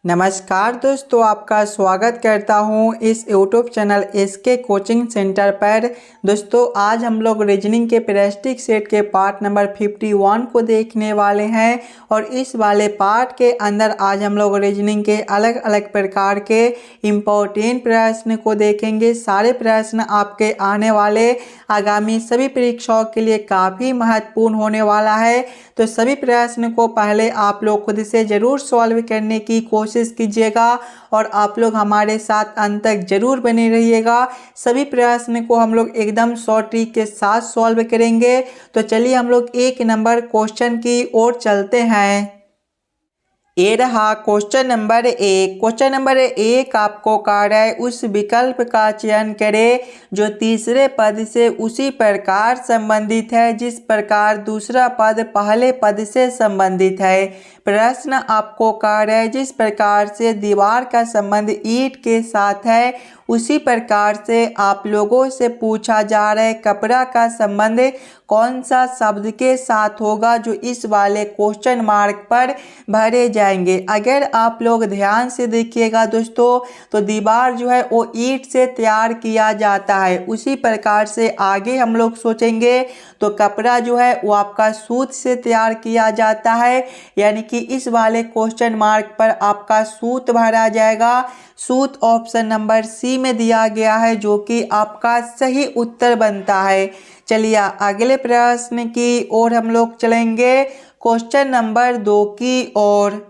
नमस्कार दोस्तों, आपका स्वागत करता हूं इस YouTube channel SK coaching centre पर। दोस्तों आज हम लोग रीजनिंग के प्रैक्टिस सेट के पार्ट नंबर 51 को देखने वाले हैं और इस वाले पार्ट के अंदर आज हम लोग रीजनिंग के अलग अलग प्रकार के इम्पोर्टेंट प्रश्न को देखेंगे। सारे प्रश्न आपके आने वाले आगामी सभी परीक्षाओं के लिए काफ़ी महत्वपूर्ण होने वाला है। तो सभी प्रश्न को पहले आप लोग खुद से ज़रूर सॉल्व करने की कोशिश कीजिएगा और आप लोग हमारे साथ अंत तक जरूर बने रहिएगा। सभी प्रश्न को हम लोग एकदम शॉर्ट ट्रिक के साथ सॉल्व करेंगे। तो चलिए हम लोग एक नंबर क्वेश्चन की ओर चलते हैं। ये रहा क्वेश्चन नंबर 1। क्वेश्चन नंबर 1 आपको कह रहा है उस विकल्प का चयन करें जो तीसरे पद से उसी प्रकार संबंधित है जिस प्रकार दूसरा पद पहले पद से संबंधित है। प्रश्न आपको कह रहा है जिस प्रकार से दीवार का संबंध ईंट के साथ है उसी प्रकार से आप लोगों से पूछा जा रहा है कपड़ा का संबंध कौन सा शब्द के साथ होगा जो इस वाले क्वेश्चन मार्क पर भरे जाएंगे। अगर आप लोग ध्यान से देखिएगा दोस्तों तो दीवार जो है वो ईंट से तैयार किया जाता है, उसी प्रकार से आगे हम लोग सोचेंगे तो कपड़ा जो है वो आपका सूत से तैयार किया जाता है, यानी कि इस वाले क्वेश्चन मार्क पर आपका सूत भरा जाएगा। सूत ऑप्शन नंबर सी में दिया गया है जो कि आपका सही उत्तर बनता है। चलिए अगले प्रश्न की ओर हम लोग चलेंगे, क्वेश्चन नंबर 2 की ओर।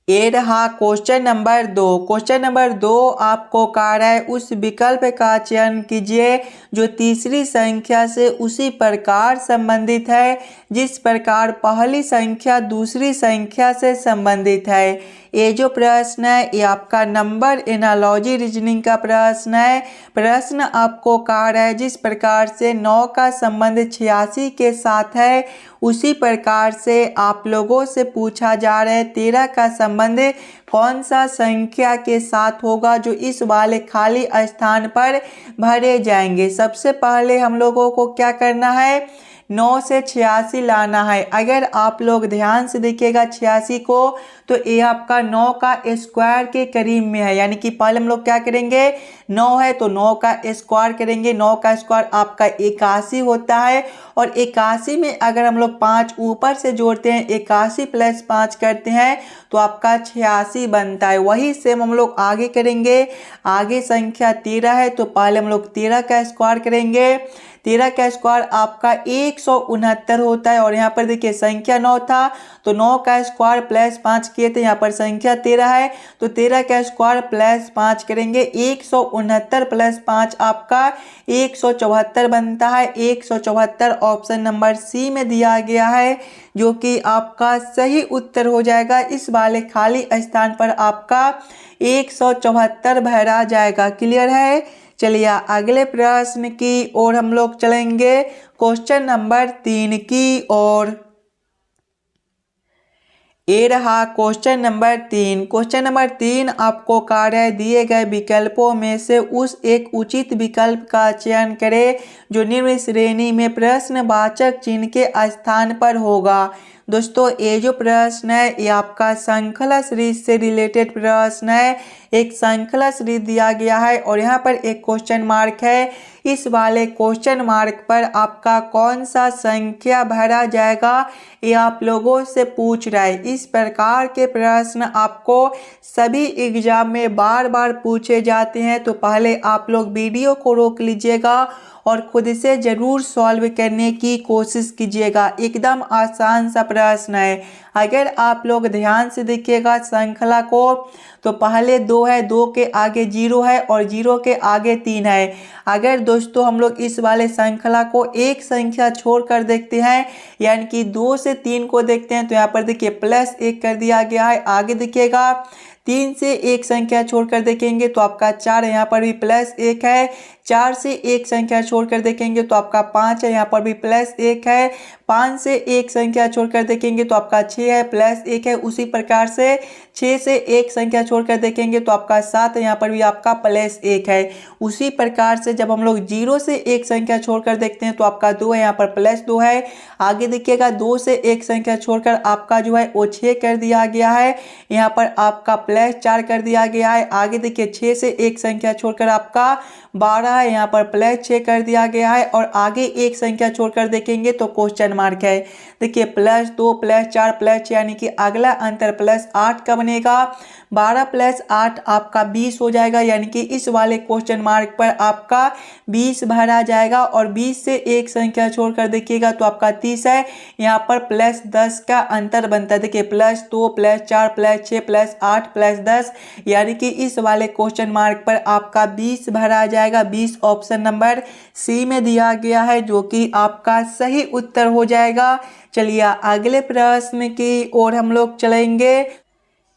ये रहा क्वेश्चन नंबर 2। क्वेश्चन नंबर 2 आपको कह रहा है उस विकल्प का चयन कीजिए जो तीसरी संख्या से उसी प्रकार संबंधित है जिस प्रकार पहली संख्या दूसरी संख्या से संबंधित है। ये जो प्रश्न है ये आपका नंबर एनालॉजी रीजनिंग का प्रश्न है। प्रश्न आपको कह रहा है जिस प्रकार से 9 का संबंध 86 के साथ है उसी प्रकार से आप लोगों से पूछा जा रहा है 13 का संबंध कौन सा संख्या के साथ होगा जो इस वाले खाली स्थान पर भरे जाएंगे। सबसे पहले हम लोगों को क्या करना है, 9 से 86 लाना है। अगर आप लोग ध्यान से देखिएगा 86 को तो ये आपका 9 का स्क्वायर के करीब में है, यानी कि पहले हम लोग क्या करेंगे, 9 है तो 9 का स्क्वायर करेंगे। 9 का स्क्वायर आपका 81 होता है और 81 में अगर हम लोग 5 ऊपर से जोड़ते हैं 81 प्लस 5 करते हैं तो आपका 86 बनता है। वही सेम हम लोग आगे करेंगे। आगे संख्या 13 है तो पहले हम लोग 13 का स्क्वायर करेंगे। 13 का स्क्वायर आपका 169 होता है और यहाँ पर देखिए संख्या 9 था तो 9 का स्क्वायर प्लस 5 किए थे, यहाँ पर संख्या 13 है तो 13 का स्क्वायर प्लस 5 करेंगे। 169 प्लस 5 आपका 174 बनता है। 174 ऑप्शन नंबर सी में दिया गया है जो कि आपका सही उत्तर हो जाएगा। इस वाले खाली स्थान पर आपका 174 भरा जाएगा। क्लियर है। चलिए अगले प्रश्न की ओर हम लोग चलेंगे, क्वेश्चन नंबर 3 की ओर। ये रहा क्वेश्चन नंबर 3। क्वेश्चन नंबर 3 आपको कह रहा है दिए गए विकल्पों में से उस एक उचित विकल्प का चयन करें जो निम्न श्रेणी में प्रश्नवाचक चिन्ह के स्थान पर होगा। दोस्तों ये जो प्रश्न है ये आपका श्रृंखला सीरीज से रिलेटेड प्रश्न है। एक श्रृंखला सीरीज दिया गया है और यहाँ पर एक क्वेश्चन मार्क है। इस वाले क्वेश्चन मार्क पर आपका कौन सा संख्या भरा जाएगा ये आप लोगों से पूछ रहा है। इस प्रकार के प्रश्न आपको सभी एग्जाम में बार बार पूछे जाते हैं तो पहले आप लोग वीडियो को रोक लीजिएगा और खुद से ज़रूर सॉल्व करने की कोशिश कीजिएगा। एकदम आसान सा प्रश्न है। अगर आप लोग ध्यान से देखिएगा श्रृंखला को तो पहले 2 है, 2 के आगे 0 है और 0 के आगे 3 है। अगर दोस्तों हम लोग इस वाले श्रृंखला को एक संख्या छोड़ कर देखते हैं यानी कि 2 से 3 को देखते हैं तो यहाँ पर देखिए प्लस 1 कर दिया गया है। आगे देखिएगा 3 से एक संख्या छोड़कर देखेंगे तो आपका 4 है, यहाँ पर भी प्लस 1 है। 4 से एक संख्या छोड़कर देखेंगे तो आपका 5 है, यहाँ पर भी प्लस 1 है। 5 से एक संख्या छोड़कर देखेंगे तो आपका 6 है +1 है। उसी प्रकार से 6 से एक संख्या छोड़कर देखेंगे तो आपका 7 है, यहाँ पर भी आपका +1 है। उसी प्रकार से जब हम लोग 0 से एक संख्या छोड़कर देखते हैं तो आपका 2 है, यहाँ पर +2 है। आगे देखिएगा 2 से एक संख्या छोड़कर आपका जो है वो 6 कर दिया गया है, यहाँ पर आपका +4 कर दिया गया है। आगे देखिए 6 से एक संख्या छोड़कर आपका 12 है, यहाँ पर +6 कर दिया गया है। और आगे एक संख्या छोड़कर देखेंगे तो क्वेश्चन मार्क है। देखिए +2 +4 +6 यानी कि अगला अंतर +8 का बनेगा। 12 + 8 आपका 20 हो जाएगा, यानी कि इस वाले क्वेश्चन मार्क पर आपका 20 भरा जाएगा। और 20 से एक संख्या छोड़कर देखिएगा तो आपका 30 है, यहाँ पर +10 का अंतर बनता है। देखिए +2 +4 +6 +8 +10 यानी कि इस वाले क्वेश्चन मार्क पर आपका 20 भरा जाएगा। 20 ऑप्शन नंबर सी में दिया गया है, जो कि आपका सही उत्तर हो जाएगा। चलिए अगले प्रश्न की ओर हम लोग चलेंगे।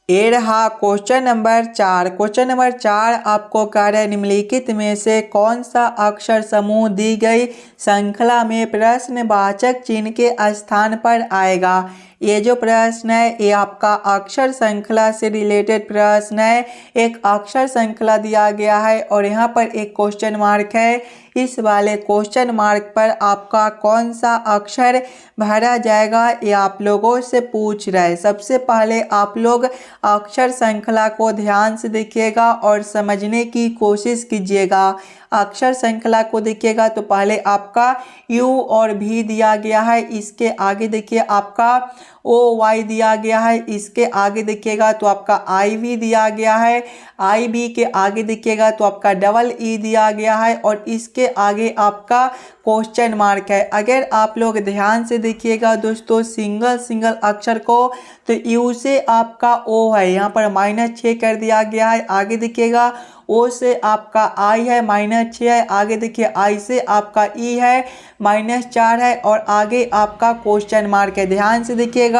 ये रहा क्वेश्चन नंबर 4। क्वेश्चन नंबर 4 आपको कह रहा है निम्नलिखित में से कौन सा अक्षर समूह दी गई श्रृंखला में प्रश्नवाचक चिन्ह के स्थान पर आएगा। ये जो प्रश्न है ये आपका अक्षर श्रृंखला से रिलेटेड प्रश्न है। एक अक्षर श्रृंखला दिया गया है और यहाँ पर एक क्वेश्चन मार्क है। इस वाले क्वेश्चन मार्क पर आपका कौन सा अक्षर भरा जाएगा ये आप लोगों से पूछ रहा है। सबसे पहले आप लोग अक्षर श्रृंखला को ध्यान से देखिएगा और समझने की कोशिश कीजिएगा। अक्षर श्रृंखला को देखिएगा तो पहले आपका U और V दिया गया है, इसके आगे देखिए आपका OY दिया गया है, इसके आगे देखिएगा तो आपका IV दिया गया है, IB के आगे देखिएगा तो आपका EE दिया गया है और इसके आगे आपका क्वेश्चन मार्क है। अगर आप लोग ध्यान से देखिएगा दोस्तों सिंगल अक्षर को तो U से आपका O है, यहाँ पर -6 कर दिया गया है। आगे देखिएगा O से आपका I है -6 है। आगे देखिए I से आपका E है -4 है और आगे आपका क्वेश्चन मार्क है। ध्यान से देखिएगा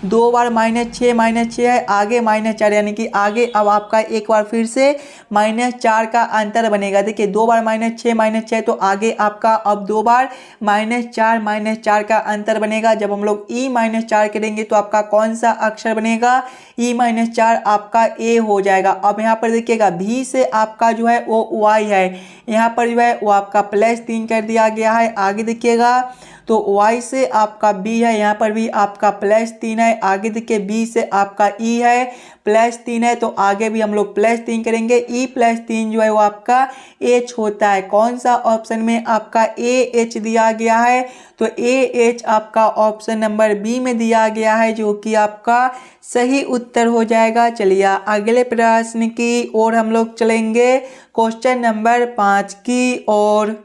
2 बार -6 है, आगे -4 यानी कि आगे अब आपका एक बार फिर से -4 का अंतर बनेगा। देखिए 2 बार -6 तो आगे आपका अब 2 बार -4 का अंतर बनेगा। जब हम लोग E-4 करेंगे तो आपका कौन सा अक्षर बनेगा? E-4 आपका A हो जाएगा। अब यहाँ पर देखिएगा V से आपका जो है वो Y है, यहाँ पर जो है वो आपका +3 कर दिया गया है। आगे देखिएगा तो Y से आपका B है, यहाँ पर भी आपका +3 है। आगे देखिए B से आपका E है +3 है, तो आगे भी हम लोग +3 करेंगे। E+3 जो है वो आपका H होता है। कौन सा ऑप्शन में आपका AH दिया गया है? तो AH आपका ऑप्शन नंबर B में दिया गया है, जो कि आपका सही उत्तर हो जाएगा। चलिए अगले प्रश्न की ओर हम लोग चलेंगे, क्वेश्चन नंबर 5 की ओर।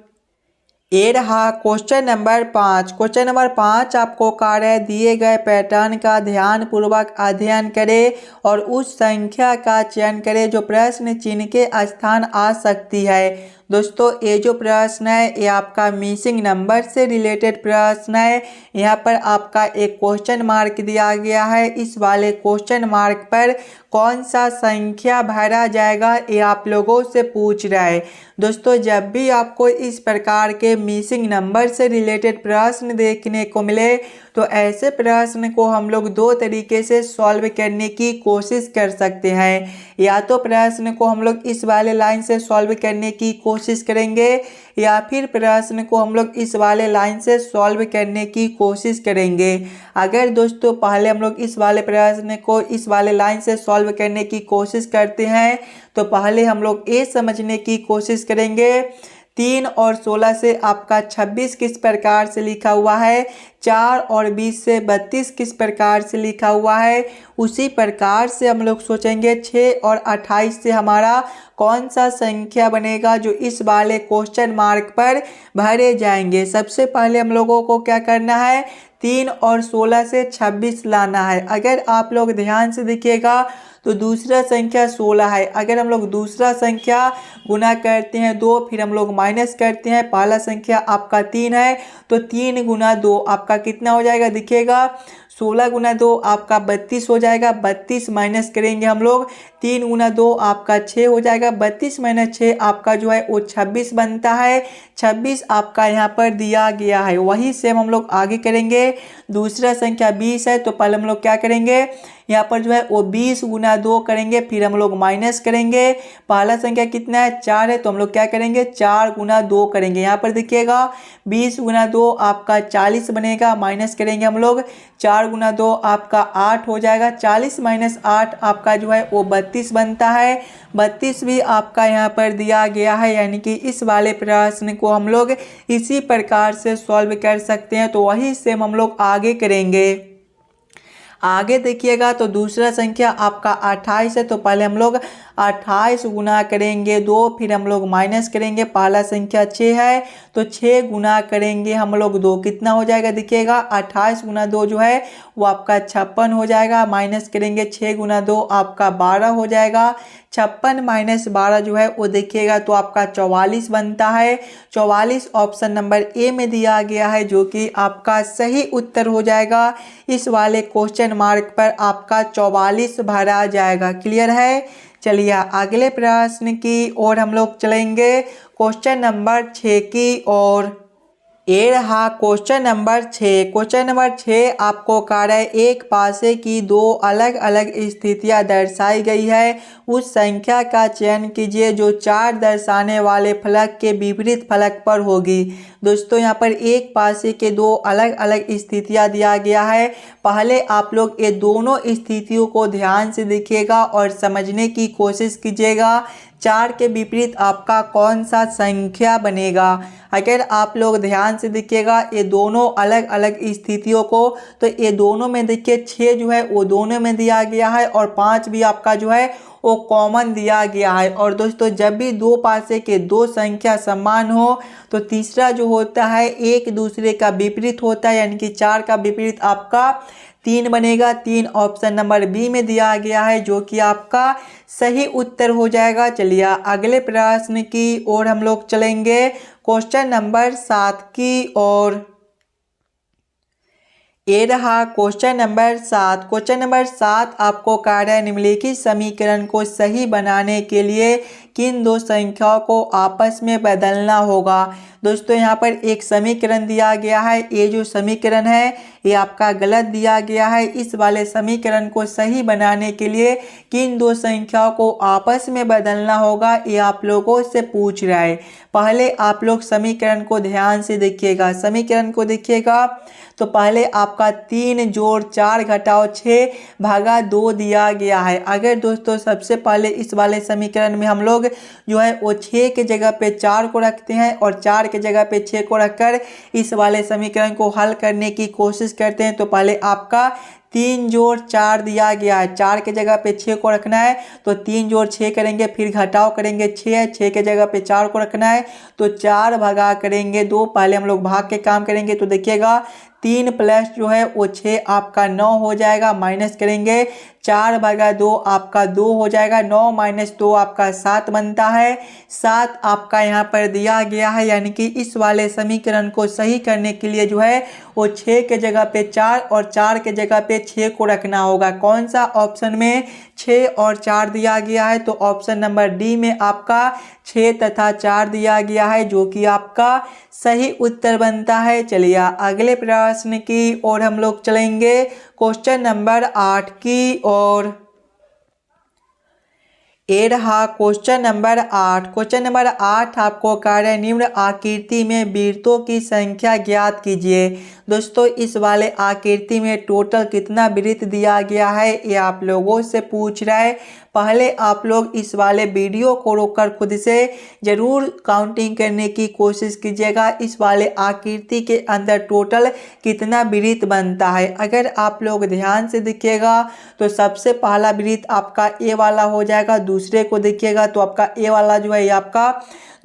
ये रहा क्वेश्चन नंबर 5। क्वेश्चन नंबर 5 आपको कार्य दिए गए पैटर्न का ध्यान पूर्वक अध्ययन करें और उस संख्या का चयन करें जो प्रश्न चिन्ह के स्थान आ सकती है। दोस्तों ये जो प्रश्न है ये आपका मिसिंग नंबर से रिलेटेड प्रश्न है। यहाँ पर आपका एक क्वेश्चन मार्क दिया गया है। इस वाले क्वेश्चन मार्क पर कौन सा संख्या भरा जाएगा ये आप लोगों से पूछ रहा है। दोस्तों जब भी आपको इस प्रकार के मिसिंग नंबर से रिलेटेड प्रश्न देखने को मिले तो ऐसे प्रश्न को हम लोग दो तरीके से सॉल्व करने की कोशिश कर सकते हैं। या तो प्रश्न को हम लोग इस वाले लाइन से सॉल्व करने की कोशिश करेंगे या फिर प्रश्न को हम लोग इस वाले लाइन से सॉल्व करने की कोशिश करेंगे। अगर दोस्तों पहले हम लोग इस वाले प्रश्न को इस वाले लाइन से सॉल्व करने की कोशिश करते हैं तो पहले हम लोग ये समझने की कोशिश करेंगे 3 और 16 से आपका 26 किस प्रकार से लिखा हुआ है, 4 और 20 से 32 किस प्रकार से लिखा हुआ है। उसी प्रकार से हम लोग सोचेंगे 6 और 28 से हमारा कौन सा संख्या बनेगा जो इस वाले क्वेश्चन मार्क पर भरे जाएंगे। सबसे पहले हम लोगों को क्या करना है, 3 और 16 से 26 लाना है। अगर आप लोग ध्यान से देखिएगा तो दूसरा संख्या 16 है। अगर हम लोग दूसरा संख्या गुना करते हैं 2 फिर हम लोग माइनस करते हैं, पहला संख्या आपका 3 है तो 3 गुना 2 आपका कितना हो जाएगा, देखिएगा 16 गुना 2 आपका 32 हो जाएगा। 32 माइनस करेंगे हम लोग 3 गुना 2 आपका 6 हो जाएगा। 32 माइनस 6 आपका जो है वो 26 बनता है। 26 आपका यहाँ पर दिया गया है। वही सेम हम लोग आगे करेंगे। दूसरा संख्या 20 है, तो पहले हम लोग क्या करेंगे, यहाँ पर जो है वो 20 गुना 2 करेंगे, फिर हम लोग माइनस करेंगे। पहला संख्या कितना है, 4 है, तो हम लोग क्या करेंगे, 4 गुना 2 करेंगे। यहाँ पर देखिएगा 20 गुना 2 आपका 40 बनेगा, माइनस करेंगे हम लोग 4 गुना 2 आपका 8 हो जाएगा। 40 माइनस 8 आपका जो है वो 32 बनता है। 32 भी आपका यहाँ पर दिया गया है, यानी कि इस वाले प्रश्न को हम लोग इसी प्रकार से सॉल्व कर सकते हैं। तो वही सेम हम लोग आगे करेंगे। आगे देखिएगा तो दूसरा संख्या आपका 28 है, तो पहले हम लोग 28 गुना करेंगे 2, फिर हम लोग माइनस करेंगे। पहला संख्या 6 है, तो 6 गुना करेंगे हम लोग 2, कितना हो जाएगा देखिएगा 28 गुना 2 जो है वो आपका 56 हो जाएगा। माइनस करेंगे 6 गुना 2 आपका 12 हो जाएगा। 56 माइनस 12 जो है वो देखिएगा तो आपका 44 बनता है। 44 ऑप्शन नंबर ए में दिया गया है, जो कि आपका सही उत्तर हो जाएगा। इस वाले क्वेश्चन मार्क पर आपका 44 भरा जाएगा। क्लियर है। चलिए अगले प्रश्न की ओर हम लोग चलेंगे, क्वेश्चन नंबर 6 की ओर। ये रहा क्वेश्चन नंबर 6। क्वेश्चन नंबर 6 आपको कार्य एक पासे की 2 अलग अलग स्थितियां दर्शाई गई है। उस संख्या का चयन कीजिए जो 4 दर्शाने वाले फलक के विपरीत फलक पर होगी। दोस्तों यहाँ पर एक पासे के 2 अलग अलग स्थितियां दिया गया है। पहले आप लोग ये दोनों स्थितियों को ध्यान से देखिएगा और समझने की कोशिश कीजिएगा। 4 के विपरीत आपका कौन सा संख्या बनेगा। अगर आप लोग ध्यान से देखिएगा ये दोनों अलग अलग स्थितियों को, तो ये दोनों में देखिए 6 जो है वो दोनों में दिया गया है और 5 भी आपका जो है वो कॉमन दिया गया है। और दोस्तों जब भी दो पासे के 2 संख्या समान हो तो तीसरा जो होता है एक दूसरे का विपरीत होता है, यानी कि 4 का विपरीत आपका 3 बनेगा। 3 ऑप्शन नंबर बी में दिया गया है, जो कि आपका सही उत्तर हो जाएगा। चलिए अगले प्रश्न की ओर हम लोग चलेंगे, क्वेश्चन नंबर 7 की ओर। ये रहा क्वेश्चन नंबर 7। क्वेश्चन नंबर 7 आपको कार्य निम्नलिखित समीकरण को सही बनाने के लिए किन 2 संख्याओं को आपस में बदलना होगा। दोस्तों यहाँ पर एक समीकरण दिया गया है, ये जो समीकरण है ये आपका गलत दिया गया है। इस वाले समीकरण को सही बनाने के लिए किन 2 संख्याओं को आपस में बदलना होगा, ये आप लोगों से पूछ रहा है। पहले आप लोग समीकरण को ध्यान से देखिएगा। समीकरण को देखिएगा तो पहले आपका 3 जोड़ 4 घटाओ 6 भागा 2 दिया गया है। अगर दोस्तों सबसे पहले इस वाले समीकरण में हम लोग जो है वो 6 के जगह पे 4 को रखते हैं और 4 के जगह पे 6 को रखकर इस वाले समीकरण को हल करने की कोशिश करते हैं, तो पहले आपका 3 जोड़ 4 दिया गया है, 4 के जगह पे 6 को रखना है, तो 3 जोड़ 6 करेंगे, फिर घटाव करेंगे 6 के जगह पे 4 को रखना है, तो 4 भागा करेंगे 2। पहले हम लोग भाग के काम करेंगे, तो देखिएगा 3 प्लस जो है वो 6 आपका 9 हो जाएगा। माइनस करेंगे 4 भागा 2 आपका 2 हो जाएगा। 9 माइनस 2 आपका 7 बनता है। 7 आपका यहाँ पर दिया गया है, यानी कि इस वाले समीकरण को सही करने के लिए जो है वो 6 के जगह पे 4 और 4 के जगह पे 6 को रखना होगा। कौन सा ऑप्शन में 6 और 4 दिया गया है, तो ऑप्शन नंबर डी में आपका 6 तथा 4 दिया गया है, जो कि आपका सही उत्तर बनता है। चलिए अगले प्रश्न की ओर हम लोग चलेंगे, क्वेश्चन नंबर 8 की ओर। ये रहा क्वेश्चन नंबर 8। क्वेश्चन नंबर 8 आपको कार्य निम्न आकृति में वृत्तों की संख्या ज्ञात कीजिए। दोस्तों इस वाले आकृति में टोटल कितना वृत्त दिया गया है ये आप लोगों से पूछ रहा है। पहले आप लोग इस वाले वीडियो को रोककर खुद से ज़रूर काउंटिंग करने की कोशिश कीजिएगा, इस वाले आकृति के अंदर टोटल कितना वृत्त बनता है। अगर आप लोग ध्यान से देखिएगा तो सबसे पहला वृत्त आपका ए वाला हो जाएगा, दूसरे को देखिएगा तो आपका ए वाला जो है ये आपका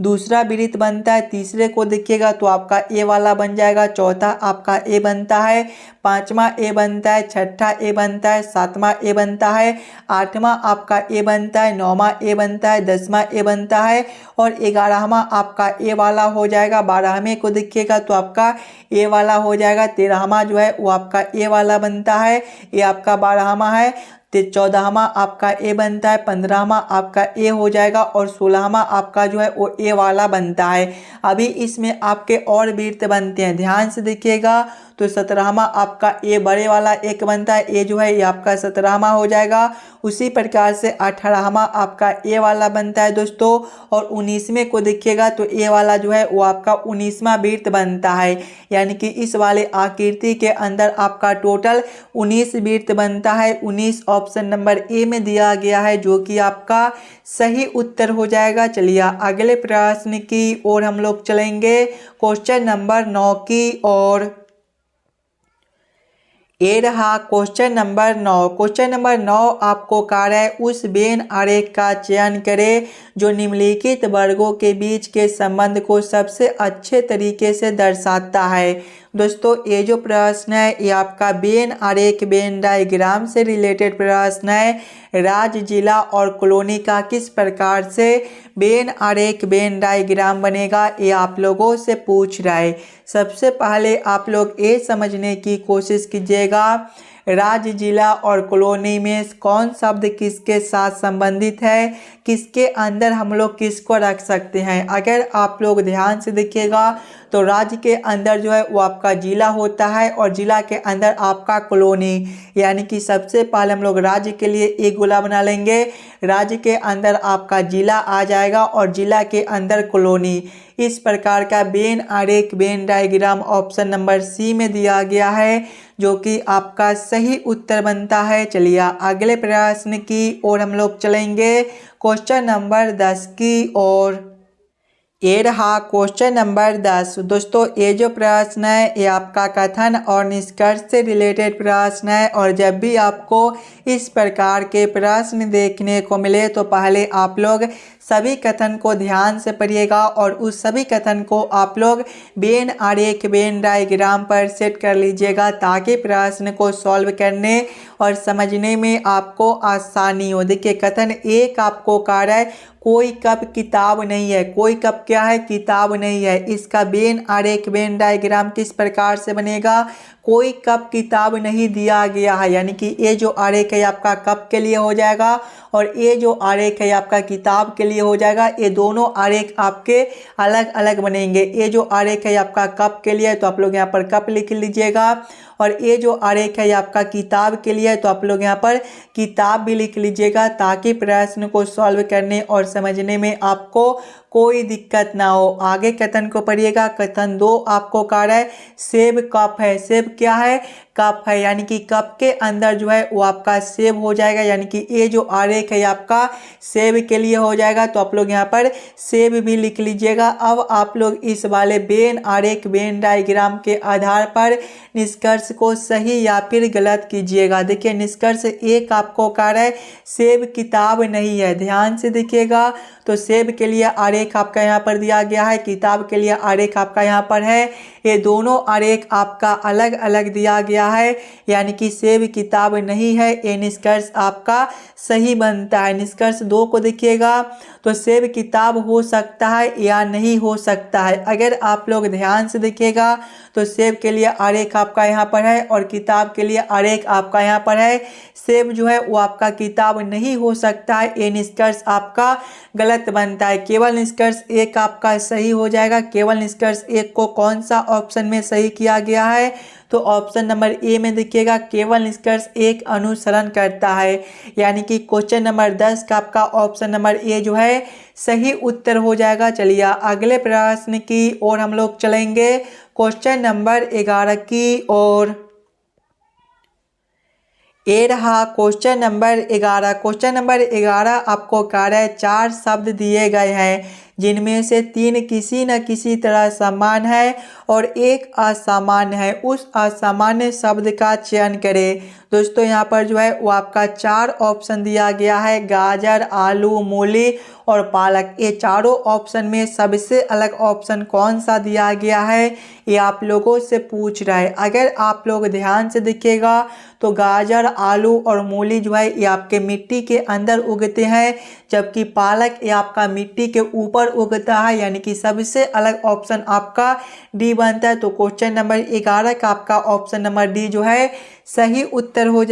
दूसरा वृत्त बनता है। तीसरे को देखिएगा तो आपका ए वाला बन जाएगा। चौथा आपका ए बनता है। पांचवा ए बनता है। छठा ए बनता है। सातवां ए बनता है। आठवां आपका ए बनता है। नौवां ए बनता है। 10वां ए बनता है और 11वां आपका ए वाला हो जाएगा। 12वें को देखिएगा तो आपका ए वाला हो जाएगा। 13वां जो है वो आपका ए वाला बनता है, ये आपका 12वां है। 14वां आपका ए बनता है। 15वां आपका ए हो जाएगा और 16वां आपका जो है वो ए वाला बनता है। अभी इसमें आपके और वृत्त बनते हैं, ध्यान से देखिएगा। तो 17वां आपका ए बड़े वाला एक बनता है, ए जो है ये आपका 17वां हो जाएगा। उसी प्रकार से 18वां आपका ए वाला बनता है दोस्तों। और 19वें को देखिएगा तो ए वाला जो है वो आपका 19वां वृत्त बनता है। यानी कि इस वाले आकृति के अंदर आपका टोटल 19 वृत्त बनता है। 19 ऑप्शन नंबर ए में दिया गया है, जो कि आपका सही उत्तर हो जाएगा। चलिए अगले प्रश्न की ओर हम लोग चलेंगे, क्वेश्चन नंबर 9 की ओर। ये रहा क्वेश्चन नंबर 9। क्वेश्चन नंबर 9 आपको कह रहा है उस वेन आरेख का चयन करें जो निम्नलिखित वर्गों के बीच के संबंध को सबसे अच्छे तरीके से दर्शाता है। दोस्तों ये जो प्रश्न है ये आपका वेन आरेख, वेन डायग्राम से रिलेटेड प्रश्न है। राज्य, जिला और कॉलोनी का किस प्रकार से वेन आरेख, वेन डायग्राम बनेगा, ये आप लोगों से पूछ रहा है। सबसे पहले आप लोग ये समझने की कोशिश कीजिएगा राज्य, जिला और कॉलोनी में कौन शब्द किसके साथ संबंधित है, किसके अंदर हम लोग किसको रख सकते हैं। अगर आप लोग ध्यान से देखिएगा तो राज्य के अंदर जो है वो आपका जिला होता है और जिला के अंदर आपका कॉलोनी। यानी कि सबसे पहले हम लोग राज्य के लिए एक गोला बना लेंगे, राज्य के अंदर आपका जिला आ जाएगा और जिला के अंदर कॉलोनी। इस प्रकार का वेन आरेख, Venn diagram option number C में दिया गया है, जो कि आपका सही उत्तर बनता है। चलिए अगले प्रश्न की ओर हम लोग चलेंगे, क्वेश्चन नंबर 10 की ओर। ये रहा क्वेश्चन नंबर 10। दोस्तों ये जो प्रश्न है ये आपका कथन और निष्कर्ष से रिलेटेड प्रश्न है। और जब भी आपको इस प्रकार के प्रश्न देखने को मिले तो पहले आप लोग सभी कथन को ध्यान से पढ़िएगा और उस सभी कथन को आप लोग वेन आरेख, वेन डायग्राम पर सेट कर लीजिएगा, ताकि प्रश्न को सॉल्व करने और समझने में आपको आसानी हो। देखिए कथन एक आपको कह रहा है कोई कप किताब नहीं है। कोई कप क्या है? किताब नहीं है। इसका वेन आरेख, वेन डायग्राम किस प्रकार से बनेगा? कोई कप किताब नहीं दिया गया है, यानी कि ये जो आरेख है आपका कप के लिए हो जाएगा और ये जो आरेख है आपका किताब के लिए हो जाएगा। ये दोनों आरेख आपके अलग अलग बनेंगे। ये जो आरेख है आपका कप के लिए तो आप लोग यहाँ पर कप लिख लीजिएगा और ये जो आरेख है आपका किताब के लिए तो आप लोग यहाँ पर किताब भी लिख लीजिएगा, ताकि प्रश्न को सॉल्व करने और समझने में आपको कोई दिक्कत ना हो। आगे कथन को पढ़िएगा। कथन 2 आपको कह रहा है सेब कप है। सेब क्या है? कप है, यानी कि कप के अंदर जो है वो आपका सेब हो जाएगा। यानी कि ये जो आरेख है आपका सेब के लिए हो जाएगा, तो आप लोग यहाँ पर सेब भी लिख लीजिएगा। अब आप लोग इस वाले वेन आरेख, वेन डायग्राम के आधार पर निष्कर्ष को सही या फिर गलत कीजिएगा। देखिए निष्कर्ष 1 आपको कह रहा है सेब किताब नहीं है। ध्यान से देखिएगा तो सेब के लिए आरेख आपका यहाँ पर दिया गया है, किताब के लिए आरेख आपका यहाँ पर है। ये दोनों आरेख आपका अलग अलग दिया गया है, यानी कि सेब किताब नहीं है। ये निष्कर्ष आपका सही बनता है। निष्कर्ष 2 को देखिएगा तो सेब किताब हो सकता है या नहीं हो सकता है। अगर आप लोग ध्यान से देखिएगा तो सेब के लिए आरेख आपका यहाँ पर है और किताब के लिए आरेख आपका यहाँ पर है। सेब जो है वो आपका किताब नहीं हो सकता है, ये निष्कर्ष आपका गलत बनता है। केवल निष्कर्ष 1 आपका सही हो जाएगा। केवल निष्कर्ष 1 को कौन सा ऑप्शन में सही किया गया है? तो ऑप्शन नंबर ए में देखिएगा केवल निष्कर्ष 1 अनुसरण करता है, यानी कि क्वेश्चन नंबर 10 का आपका ऑप्शन नंबर ए जो है सही उत्तर हो जाएगा। चलिए अगले प्रश्न की ओर हम लोग चलेंगे, क्वेश्चन नंबर 11 की ओर। ये रहा क्वेश्चन नंबर 11। क्वेश्चन नंबर 11 आपको कह रहा है 4 शब्द दिए गए हैं जिनमें से 3 किसी न किसी तरह समान है और एक असामान्य है। उस असामान्य शब्द का चयन करें। दोस्तों यहाँ पर जो है वो आपका 4 ऑप्शन दिया गया है, गाजर, आलू, मूली और पालक। ये चारों ऑप्शन में सबसे अलग ऑप्शन कौन सा दिया गया है ये आप लोगों से पूछ रहा है। अगर आप लोग ध्यान से देखिएगा तो गाजर, आलू और मूली जो है ये आपके मिट्टी के अंदर उगते हैं, जबकि पालक ये आपका मिट्टी के ऊपर उगता है, यानी कि सबसे अलग ऑप्शन आपका डी बनता है। तो क्वेश्चन नंबर 11 का आपका ऑप्शन नंबर डी जो है सही उत्तर हो